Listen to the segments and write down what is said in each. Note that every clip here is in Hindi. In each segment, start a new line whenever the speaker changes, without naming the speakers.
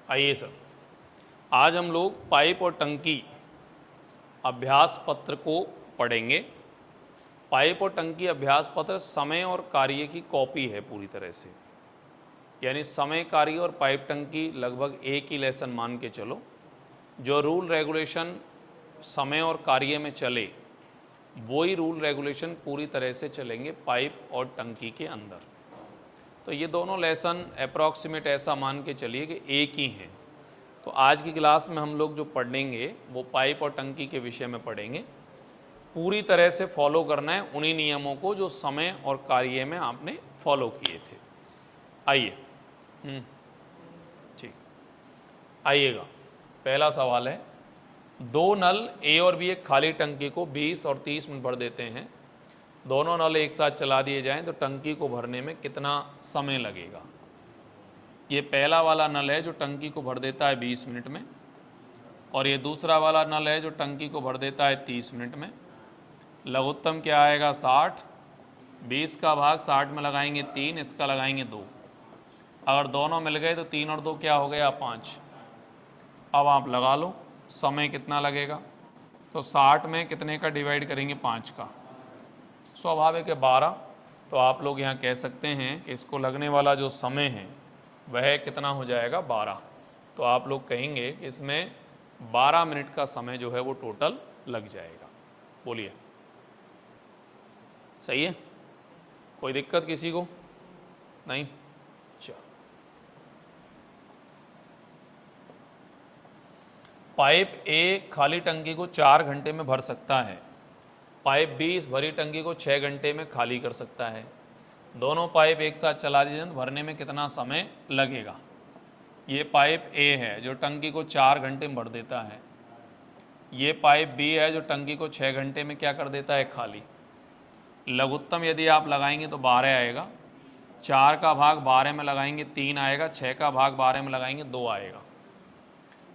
आइए सर, आज हम लोग पाइप और टंकी अभ्यास पत्र को पढ़ेंगे। पाइप और टंकी अभ्यास पत्र समय और कार्य की कॉपी है पूरी तरह से, यानी समय, कार्य और पाइप टंकी लगभग एक ही लेसन मान के चलो। जो रूल रेगुलेशन समय और कार्य में चले वही रूल रेगुलेशन पूरी तरह से चलेंगे पाइप और टंकी के अंदर। तो ये दोनों लेसन अप्रॉक्सीमेट ऐसा मान के चलिए कि एक ही हैं। तो आज की क्लास में हम लोग जो पढ़ेंगे वो पाइप और टंकी के विषय में पढ़ेंगे। पूरी तरह से फॉलो करना है उन्हीं नियमों को जो समय और कार्य में आपने फॉलो किए थे। आइए, ठीक, आइएगा। पहला सवाल है, दो नल ए और बी एक खाली टंकी को 20 और 30 मिनट भर देते हैं। दोनों नल एक साथ चला दिए जाएं तो टंकी को भरने में कितना समय लगेगा। ये पहला वाला नल है जो टंकी को भर देता है 20 मिनट में, और ये दूसरा वाला नल है जो टंकी को भर देता है 30 मिनट में। लघुत्तम क्या आएगा 60, 20 का भाग 60 में लगाएंगे 3, इसका लगाएंगे 2। अगर दोनों मिल गए तो 3 और 2 क्या हो गया 5। अब आप लगा लो समय कितना लगेगा। तो 60 में कितने का डिवाइड करेंगे 5 का, स्वाभाविक है 12। तो आप लोग यहाँ कह सकते हैं कि इसको लगने वाला जो समय है वह कितना हो जाएगा 12। तो आप लोग कहेंगे कि इसमें 12 मिनट का समय जो है वो टोटल लग जाएगा। बोलिए, सही है? कोई दिक्कत किसी को? नहीं? चलो, पाइप ए खाली टंकी को 4 घंटे में भर सकता है। पाइप बी इस भरी टंकी को 6 घंटे में खाली कर सकता है। दोनों पाइप एक साथ चला दिए तो भरने में कितना समय लगेगा। ये पाइप ए है जो टंकी को 4 घंटे में भर देता है। ये पाइप बी है जो टंकी को 6 घंटे में क्या कर देता है, खाली। लघुत्तम यदि आप लगाएंगे तो 12 आएगा। 4 का भाग 12 में लगाएंगे 3 आएगा। 6 का भाग 12 में लगाएंगे 2 आएगा।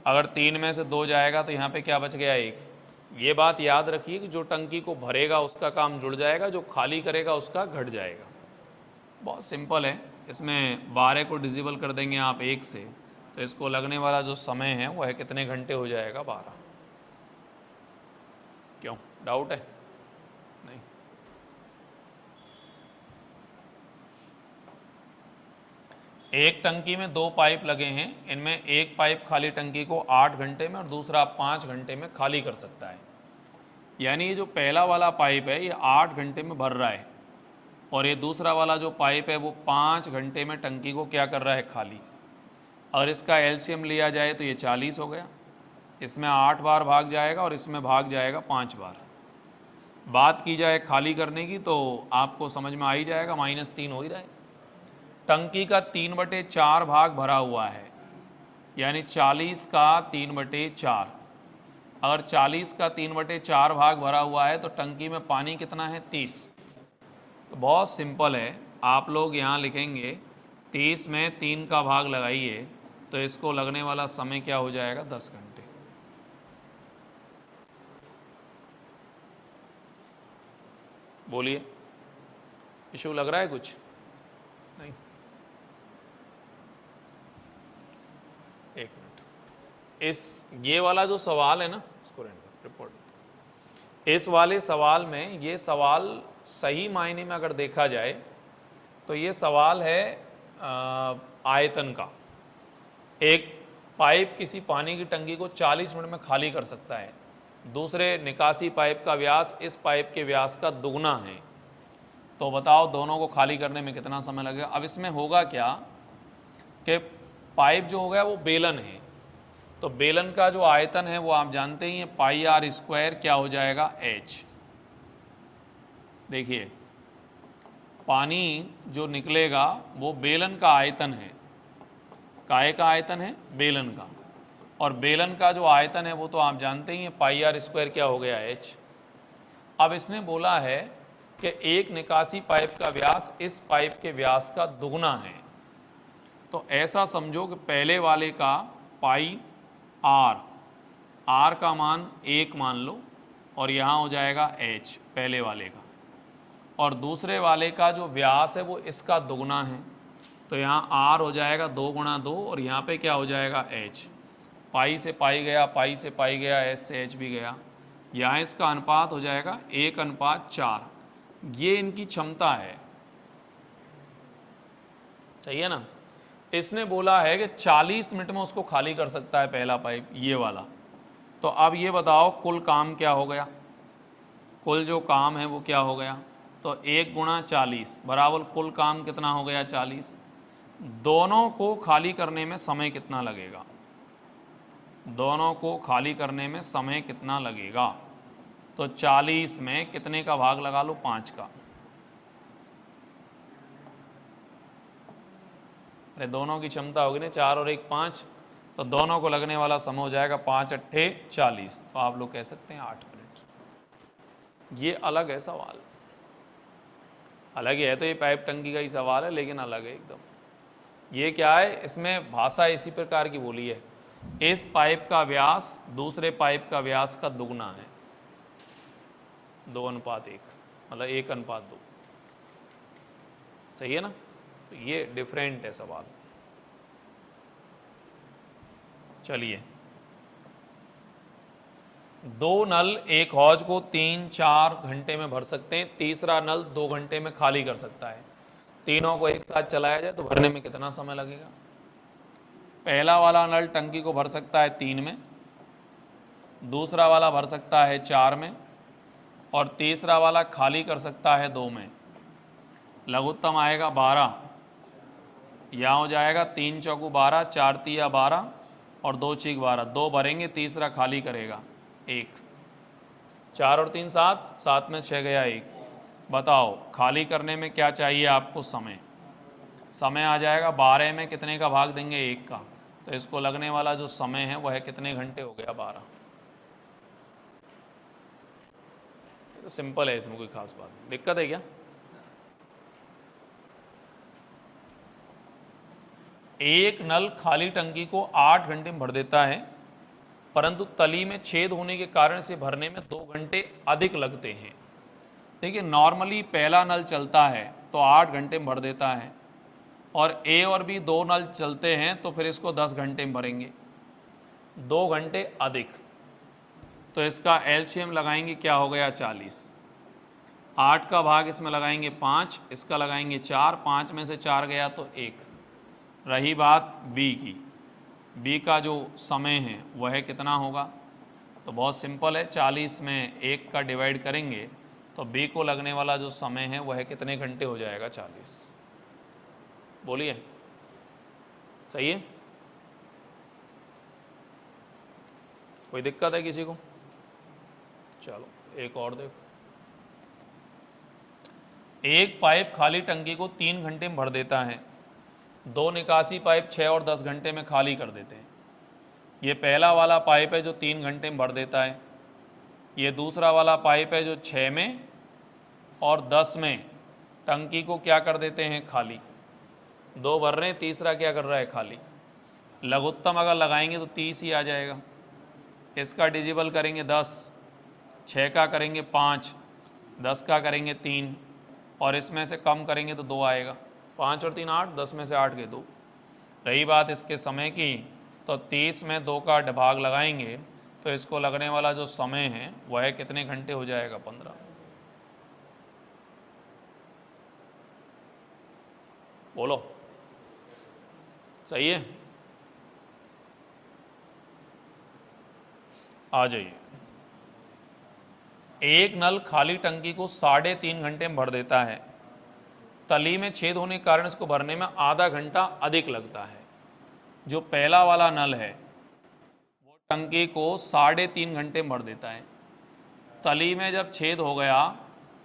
अगर 3 में से 2 जाएगा तो यहाँ पे क्या बच गया, 1। ये बात याद रखिए कि जो टंकी को भरेगा उसका काम जुड़ जाएगा, जो खाली करेगा उसका घट जाएगा। बहुत सिंपल है। इसमें 12 को डिजिबल कर देंगे आप 1 से, तो इसको लगने वाला जो समय है वह कितने घंटे हो जाएगा, 12। क्यों, डाउट है? नहीं। एक टंकी में 2 पाइप लगे हैं। इनमें एक पाइप खाली टंकी को 8 घंटे में और दूसरा 5 घंटे में खाली कर सकता है। यानी ये जो पहला वाला पाइप है ये 8 घंटे में भर रहा है, और ये दूसरा वाला जो पाइप है वो 5 घंटे में टंकी को क्या कर रहा है, खाली। अगर इसका एलसीएम लिया जाए तो ये 40 हो गया। इसमें 8 बार भाग जाएगा और इसमें भाग जाएगा 5 बार। बात की जाए खाली करने की तो आपको समझ में आ ही जाएगा, -3 हो ही रहा है। टंकी का 3/4 भाग भरा हुआ है, यानी 40 का 3/4। अगर 40 का 3/4 भाग भरा हुआ है तो टंकी में पानी कितना है, 30। तो बहुत सिंपल है, आप लोग यहाँ लिखेंगे 30 में 3 का भाग लगाइए तो इसको लगने वाला समय क्या हो जाएगा, 10 घंटे। बोलिए, इशू लग रहा है कुछ? नहीं? एक मिनट, ये वाला जो सवाल है ना, इसको रिपोर्ट, इस वाले सवाल में ये सवाल सही मायने में अगर देखा जाए तो ये सवाल है आयतन का। एक पाइप किसी पानी की टंकी को 40 मिनट में खाली कर सकता है। दूसरे निकासी पाइप का व्यास इस पाइप के व्यास का दुगना है। तो बताओ दोनों को खाली करने में कितना समय लगेगा। अब इसमें होगा क्या कि पाइप जो हो गया वो बेलन है, तो बेलन का जो आयतन है वो आप जानते ही हैं, πr² क्या हो जाएगा, h। देखिए, पानी जो निकलेगा वो बेलन का आयतन है। काय का आयतन है, बेलन का। और बेलन का जो आयतन है वो तो आप जानते ही हैं, πr² क्या हो गया, h। अब इसने बोला है कि एक निकासी पाइप का व्यास इस पाइप के व्यास का दुगना है। तो ऐसा समझो कि पहले वाले का r का मान 1 मान लो, और यहाँ हो जाएगा h पहले वाले का, और दूसरे वाले का जो व्यास है वो इसका दुगना है। तो यहाँ आर हो जाएगा 2 गुणा 2 और यहाँ पे क्या हो जाएगा एच। पाई से पाई गया, पाई से पाई गया, एच से एच भी गया। यहाँ इसका अनुपात हो जाएगा 1:4। ये इनकी क्षमता है, सही है ना। इसने बोला है कि 40 मिनट में उसको खाली कर सकता है पहला पाइप, ये वाला। तो अब ये बताओ कुल काम क्या हो गया, कुल जो काम है वो क्या हो गया। तो 1 गुणा 40 बराबर कुल काम कितना हो गया 40। दोनों को खाली करने में समय कितना लगेगा, दोनों को खाली करने में समय कितना लगेगा। तो 40 में कितने का भाग लगा लो, 5 का। अरे दोनों की क्षमता होगी ना 4 और 1 5, तो दोनों को लगने वाला समय हो जाएगा 5 अट्ठे 40। तो आप लोग कह सकते हैं 8 मिनट। ये अलग है सवाल, अलग ही है। तो ये पाइप टंकी का ही सवाल है लेकिन अलग है एकदम। ये क्या है, इसमें भाषा इसी प्रकार की बोली है। इस पाइप का व्यास दूसरे पाइप का व्यास का दुगना है, 2:1, मतलब 1:2, सही है ना। तो ये डिफरेंट है सवाल। चलिए, 2 नल एक हौज को 3-4 घंटे में भर सकते हैं, तीसरा नल 2 घंटे में खाली कर सकता है। तीनों को एक साथ चलाया जाए तो भरने में कितना समय लगेगा। पहला वाला नल टंकी को भर सकता है 3 में, दूसरा वाला भर सकता है 4 में और तीसरा वाला खाली कर सकता है 2 में। लघुत्तम आएगा 12। यहाँ हो जाएगा 3 चौकू 12, 4 तिया 12 और 2 चीक 12। 2 भरेंगे, तीसरा खाली करेगा 1। 4 और 3 7, 7 में 6 गया 1। बताओ खाली करने में क्या चाहिए आपको, समय। समय आ जाएगा 12 में कितने का भाग देंगे, 1 का। तो इसको लगने वाला जो समय है वह कितने घंटे हो गया, 12। तो सिंपल है, इसमें कोई खास बात नहीं। दिक्कत है क्या। एक नल खाली टंकी को 8 घंटे में भर देता है, परंतु तली में छेद होने के कारण से भरने में 2 घंटे अधिक लगते हैं। देखिए नॉर्मली पहला नल चलता है तो 8 घंटे में भर देता है, और ए और बी 2 नल चलते हैं तो फिर इसको 10 घंटे में भरेंगे, 2 घंटे अधिक। तो इसका एलसीएम लगाएंगे, क्या हो गया 40। 8 का भाग इसमें लगाएंगे 5, इसका लगाएंगे 4, 5 में से 4 गया तो 1। रही बात बी की, बी का जो समय है वह कितना होगा। तो बहुत सिंपल है, 40 में 1 का डिवाइड करेंगे तो बी को लगने वाला जो समय है वह कितने घंटे हो जाएगा, 40। बोलिए, सही है। कोई दिक्कत है किसी को। चलो एक और देखो। एक पाइप खाली टंकी को 3 घंटे में भर देता है, 2 निकासी पाइप 6 और 10 घंटे में खाली कर देते हैं। ये पहला वाला पाइप है जो 3 घंटे में भर देता है, ये दूसरा वाला पाइप है जो 6 में और 10 में टंकी को क्या कर देते हैं, खाली। 2 भर रहे हैं, तीसरा क्या कर रहा है, खाली। लघुत्तम अगर लगाएंगे तो 30 ही आ जाएगा। इसका डिजिबल करेंगे 10, 6 का करेंगे 5, 10 का करेंगे 3 और इसमें से कम करेंगे तो 2 आएगा। 5 और 3 8, 10 में से 8 के 2। रही बात इसके समय की, तो 30 में 2 का भाग लगाएंगे तो इसको लगने वाला जो समय है वह कितने घंटे हो जाएगा, 15। बोलो, सही है। आ जाइए। एक नल खाली टंकी को 3.5 घंटे में भर देता है, तली में छेद होने के कारण इसको भरने में आधा घंटा अधिक लगता है। जो पहला वाला नल है वो टंकी को 3.5 घंटे में भर देता है, तली में जब छेद हो गया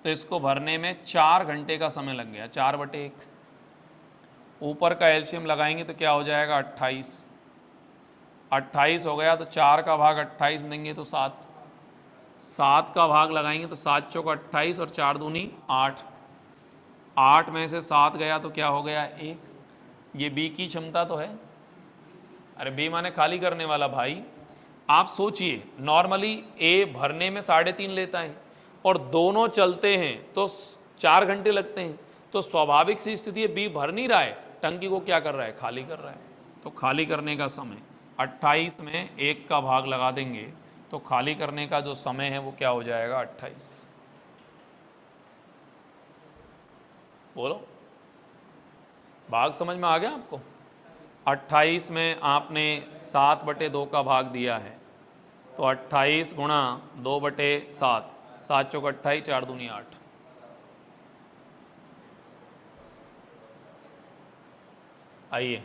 तो इसको भरने में 4 घंटे का समय लग गया, 4/1। ऊपर का एलसीएम लगाएंगे तो क्या हो जाएगा, 28। 28 हो गया तो 4 का भाग 28 में देंगे तो 7। 7 का भाग लगाएंगे तो 7 चौक 28 और 4 दूनी 8। 8 में से 7 गया तो क्या हो गया, 1। ये बी की क्षमता तो है। अरे बी माने खाली करने वाला भाई। आप सोचिए नॉर्मली ए भरने में 3.5 लेता है और दोनों चलते हैं तो 4 घंटे लगते हैं। तो स्वाभाविक सी स्थिति है बी भर नहीं रहा है, टंकी को क्या कर रहा है, खाली कर रहा है। तो खाली करने का समय 28 में 1 का भाग लगा देंगे तो खाली करने का जो समय है वो क्या हो जाएगा, 28। बोलो, भाग समझ में आ गया आपको? 28 में आपने 7/2 का भाग दिया है तो 28 गुणा 2/7, 7 चौक 28, 4 दूनी 8। आइए,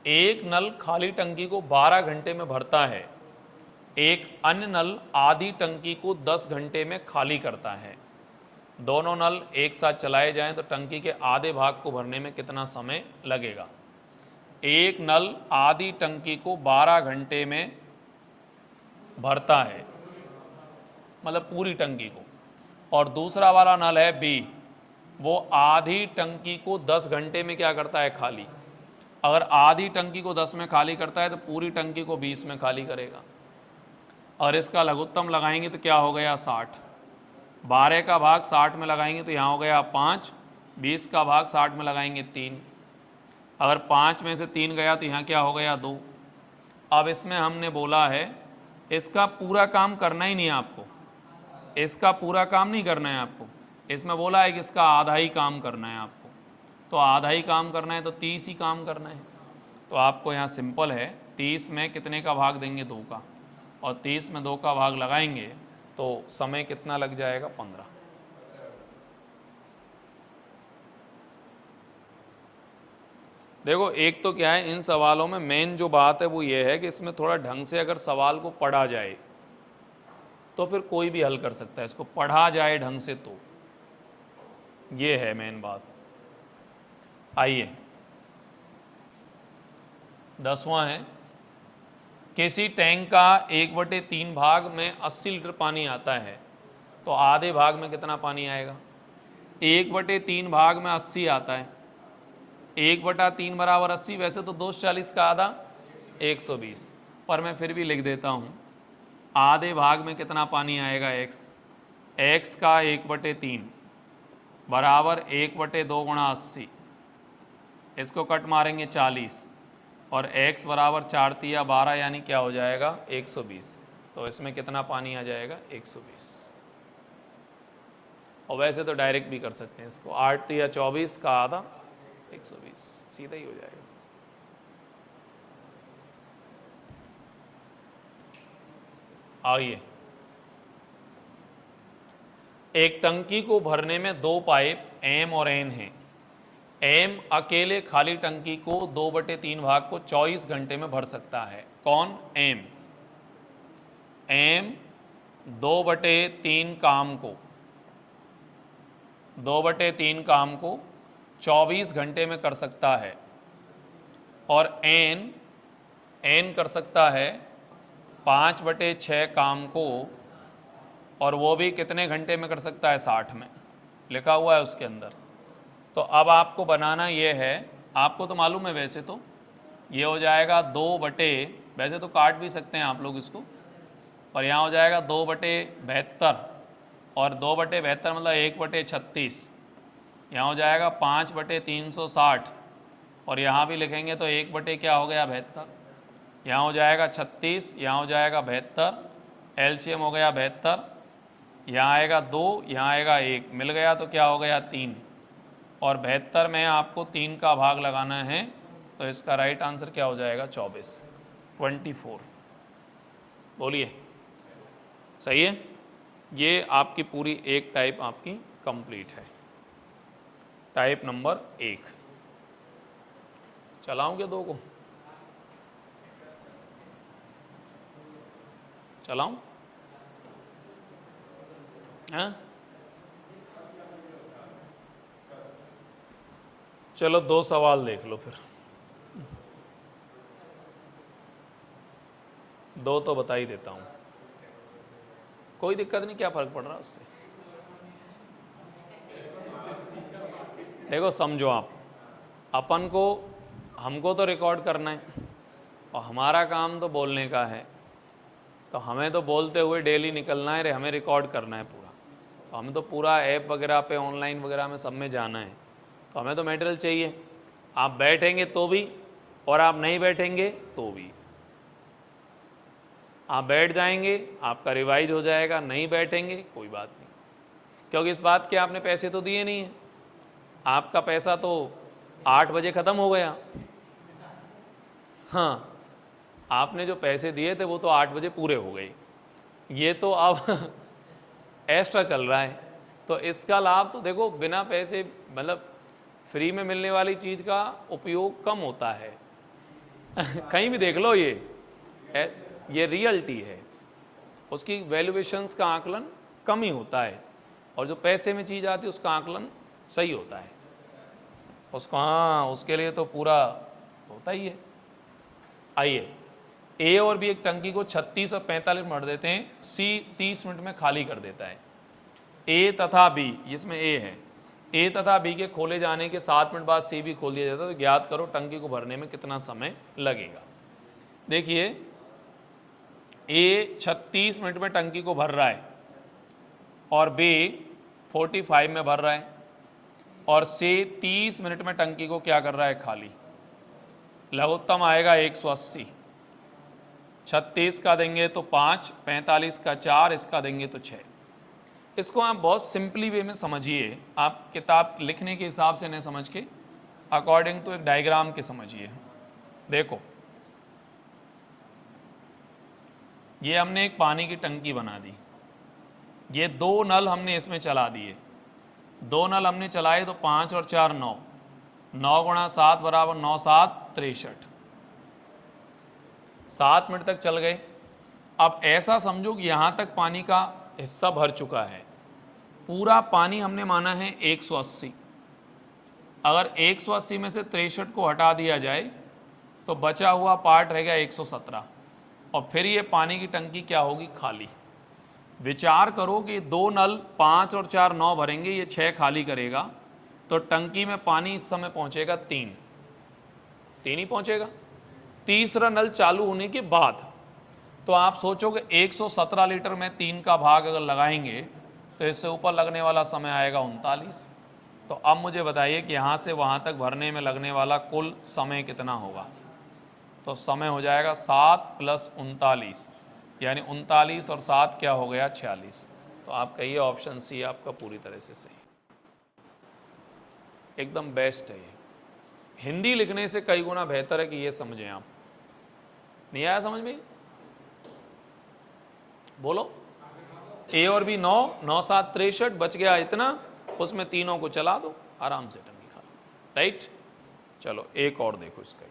एक नल खाली टंकी को 12 घंटे में भरता है, एक अन्य नल आधी टंकी को 10 घंटे में खाली करता है। दोनों नल एक साथ चलाए जाएं तो टंकी के आधे भाग को भरने में कितना समय लगेगा। एक नल आधी टंकी को 12 घंटे में भरता है, मतलब पूरी टंकी को, और दूसरा वाला नल है बी, वो आधी टंकी को 10 घंटे में क्या करता है, खाली। अगर आधी टंकी को 10 में खाली करता है तो पूरी टंकी को 20 में खाली करेगा। और इसका लघुत्तम लगाएंगे तो क्या हो गया, 60। 12 का भाग 60 में लगाएंगे तो यहाँ हो गया 5, 20 का भाग 60 में लगाएंगे 3। अगर 5 में से 3 गया तो यहाँ क्या हो गया, 2। अब इसमें हमने बोला है इसका पूरा काम करना ही नहीं है आपको, इसका पूरा काम नहीं करना है आपको, इसमें बोला है कि इसका आधा ही काम करना है आपको। तो आधा ही काम करना है तो 30 ही काम करना है। तो आपको यहाँ सिंपल है, 30 में कितने का भाग देंगे, 2 का, और 30 में 2 का भाग लगाएंगे तो समय कितना लग जाएगा, 15। देखो, एक तो क्या है, इन सवालों में मेन जो बात है वो ये है कि इसमें थोड़ा ढंग से अगर सवाल को पढ़ा जाए तो फिर कोई भी हल कर सकता है, इसको पढ़ा जाए ढंग से तो, ये है मेन बात। आइए, 10वां है, किसी टैंक का 1/3 भाग में 80 लीटर पानी आता है तो आधे भाग में कितना पानी आएगा। 1/3 भाग में 80 आता है, 1/3 बराबर 80, वैसे तो 240 का आधा 120, पर मैं फिर भी लिख देता हूँ, आधे भाग में कितना पानी आएगा, x का 1/3 बराबर 1/2 गुणा 80, इसको कट मारेंगे 40, और x बराबर 4 तिया 12, यानी क्या हो जाएगा, 120। तो इसमें कितना पानी आ जाएगा, 120। और वैसे तो डायरेक्ट भी कर सकते हैं इसको, 8 तिया 24 का आधा 120, सीधा ही हो जाएगा। आइए, एक टंकी को भरने में 2 पाइप M और N हैं। M अकेले खाली टंकी को 2/3 भाग को 24 घंटे में भर सकता है। कौन, M 2/3 काम को 24 घंटे में कर सकता है, और N कर सकता है 5/6 काम को, और वो भी कितने घंटे में कर सकता है, 60 में, लिखा हुआ है उसके अंदर। तो अब आपको बनाना ये है, आपको तो मालूम है वैसे तो, ये हो जाएगा 2/, वैसे तो काट भी सकते हैं आप लोग इसको, पर यहाँ हो जाएगा 2/72, और 2/72 मतलब 1/36, यहाँ हो जाएगा 5/360, और यहाँ भी लिखेंगे तो 1/ क्या हो गया, 72, यहाँ हो जाएगा 36, यहाँ हो जाएगा 72, एलसीएम हो गया 72, यहाँ आएगा 2, यहाँ आएगा 1, मिल गया तो क्या हो गया, 3, और 72 में आपको 3 का भाग लगाना है, तो इसका राइट आंसर क्या हो जाएगा, 24। बोलिए, सही है। ये आपकी पूरी एक टाइप आपकी कंप्लीट है, टाइप नंबर 1। चलाऊंगे 2 को, चलाऊं, हाँ चलो 2 सवाल देख लो फिर, 2 तो बता ही देता हूं, कोई दिक्कत नहीं, क्या फर्क पड़ रहा है उससे। देखो समझो आप, अपन को, हमको तो रिकॉर्ड करना है और हमारा काम तो बोलने का है, तो हमें तो बोलते हुए डेली निकलना है रे, हमें रिकॉर्ड करना है पूरा। तो हमें तो पूरा ऐप वगैरह पे ऑनलाइन वगैरह में सब में जाना है, तो हमें तो मटेरियल चाहिए। आप बैठेंगे तो भी और आप नहीं बैठेंगे तो भी। आप बैठ जाएंगे आपका रिवाइज हो जाएगा, नहीं बैठेंगे कोई बात नहीं, क्योंकि इस बात के आपने पैसे तो दिए नहीं हैं। आपका पैसा तो 8 बजे ख़त्म हो गया। हाँ, आपने जो पैसे दिए थे वो तो 8 बजे पूरे हो गए, ये तो अब एक्स्ट्रा चल रहा है। तो इसका लाभ तो देखो, बिना पैसे मतलब फ्री में मिलने वाली चीज़ का उपयोग कम होता है। कहीं भी देख लो, ये रियलिटी है, उसकी वैल्यूएशंस का आकलन कम ही होता है, और जो पैसे में चीज़ आती है उसका आकलन सही होता है उसको। हाँ, उसके लिए तो पूरा होता ही है। आइए, ए और बी एक टंकी को 36 और 45 मिनट देते हैं, सी 30 मिनट में खाली कर देता है। ए तथा बी, इसमें ए है, ए तथा बी के खोले जाने के 7 मिनट बाद सी भी खोल दिया जाता है। तो ज्ञात करो टंकी को भरने में कितना समय लगेगा। देखिए, ए 36 मिनट में टंकी को भर रहा है और बी 45 में भर रहा है, और सी 30 मिनट में टंकी को क्या कर रहा है, खाली। लघुत्तम आएगा 180। 36 का देंगे तो 5, 45 का 4, इसका देंगे तो 6। इसको आप बहुत सिंपली वे में समझिए, आप किताब लिखने के हिसाब से नहीं समझ के अकॉर्डिंग टू एक डायग्राम के समझिए। देखो, ये हमने एक पानी की टंकी बना दी, ये 2 नल हमने इसमें चला दिए, 2 नल हमने चलाए तो 5 और 4 9, 9 गुणा 7 बराबर 9 7 63। 7 मिनट तक चल गए। अब ऐसा समझो कि यहाँ तक पानी का हिस्सा भर चुका है, पूरा पानी हमने माना है 180। अगर 180 में से 63 को हटा दिया जाए तो बचा हुआ पार्ट रहेगा 117, और फिर ये पानी की टंकी क्या होगी, खाली। विचार करो कि 2 नल 5 और 4 9 भरेंगे, ये 6 खाली करेगा, तो टंकी में पानी इस समय पहुंचेगा 3 ही पहुंचेगा। तीसरा नल चालू होने के बाद तो आप सोचोगे 117 लीटर में 3 का भाग अगर लगाएंगे तो इससे ऊपर लगने वाला समय आएगा 39। तो अब मुझे बताइए कि यहाँ से वहाँ तक भरने में लगने वाला कुल समय कितना होगा। तो समय हो जाएगा 7 + 39, यानी 39 और 7 क्या हो गया, 46। तो आप कहिए ऑप्शन सी आपका पूरी तरह से सही, एकदम बेस्ट है। ये हिंदी लिखने से कई गुना बेहतर है कि ये समझें आप। नहीं आया समझ में, बोलो। ए और बी 9, 9 7 63, बच गया इतना, उसमें तीनों को चला दो, आराम से टंकी खा लो, राइट। चलो एक और देखो इसका।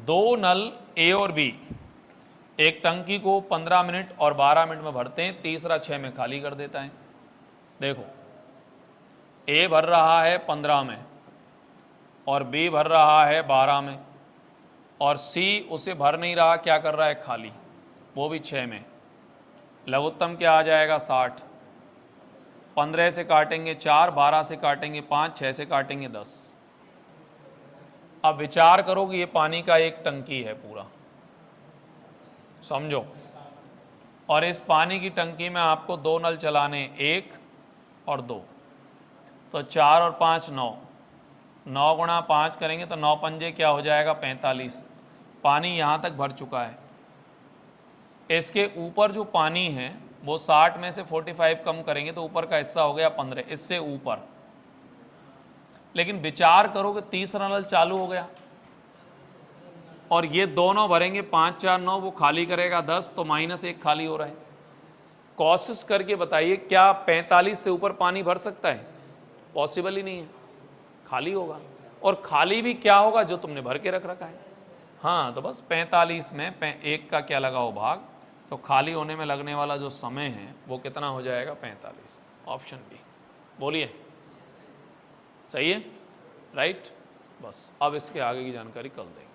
2 नल ए और बी एक टंकी को 15 मिनट और 12 मिनट में भरते हैं, तीसरा 6 में खाली कर देता है। देखो, ए भर रहा है 15 में और बी भर रहा है 12 में, और सी उसे भर नहीं रहा, क्या कर रहा है, खाली, वो भी 6 में। लघुत्तम क्या आ जाएगा, 60। 15 से काटेंगे 4, 12 से काटेंगे 5, 6 से काटेंगे 10। अब विचार करो कि ये पानी का एक टंकी है पूरा, समझो, और इस पानी की टंकी में आपको 2 नल चलाने, 1 और 2, तो 4 और 5 9, 9 गुणा 5 करेंगे तो 9 पंजे क्या हो जाएगा, 45। पानी यहाँ तक भर चुका है। इसके ऊपर जो पानी है वो 60 में से 45 कम करेंगे तो ऊपर का हिस्सा हो गया 15, इससे ऊपर। लेकिन विचार करो कि तीसरा नल चालू हो गया और ये दोनों भरेंगे, 5 4 9, वो खाली करेगा 10, तो -1 खाली हो रहा है। कोशिश करके बताइए क्या 45 से ऊपर पानी भर सकता है, पॉसिबल ही नहीं है, खाली होगा। और खाली भी क्या होगा, जो तुमने भर के रख रखा है। हाँ, तो बस 45 में 1 का क्या लगा हो, भाग, तो खाली होने में लगने वाला जो समय है वो कितना हो जाएगा, 45। ऑप्शन बी, बोलिए सही है, राइट। बस अब इसके आगे की जानकारी कल देंगे।